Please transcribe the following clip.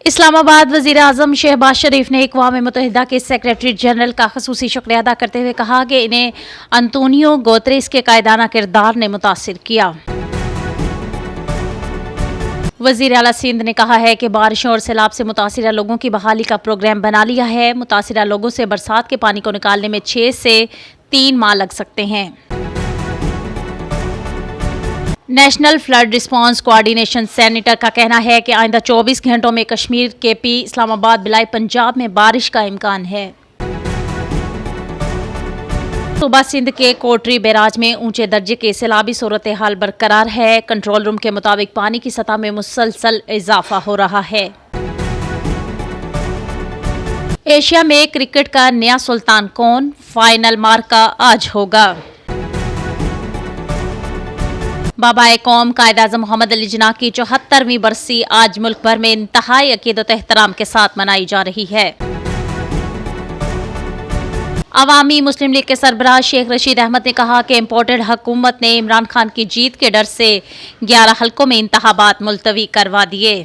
اسلام آباد وزیر اعظم شہباز شریف نے اقوام متحدہ کے سیکریٹری جنرل کا خصوصی شکریہ ادا کرتے ہوئے کہا کہ انہیں انتونیو گوتریس کے قائدانہ کردار نے متاثر کیا۔ وزیر اعلیٰ سندھ نے کہا ہے کہ بارشوں اور سیلاب سے متاثرہ لوگوں کی بحالی کا پروگرام بنا لیا ہے۔ متاثرہ لوگوں سے برسات کے پانی کو نکالنے میں 6 سے 3 ماہ لگ سکتے ہیں۔ National flood response coordination centre کا کہنا ہے کہ آئندہ 24 گھنٹوں میں کشمیر کے پی اسلام آباد بلائی پنجاب میں بارش کا امکان ہے۔ صوبہ سندھ کے کوٹری بیراج میں اونچے درجے کے سیلابی صورتحال برقرار ہے۔ کنٹرول روم کے مطابق پانی کی سطح میں مسلسل اضافہ ہو رہا ہے۔ ایشیا میں کرکٹ کا نیا سلطان کون؟ فائنل مارکا آج ہوگا۔ بابا قوم قائد اعظم محمد علی جناح کی 74ویں برسی آج ملک بھر میں انتہائی عقیدت و احترام کے ساتھ منائی جا رہی ہے۔ عوامی مسلم لیگ کے سربراہ شیخ رشید احمد نے کہا کہ امپورٹڈ حکومت نے عمران خان کی جیت کے ڈر سے 11 حلقوں میں انتخابات ملتوی کروا دیے۔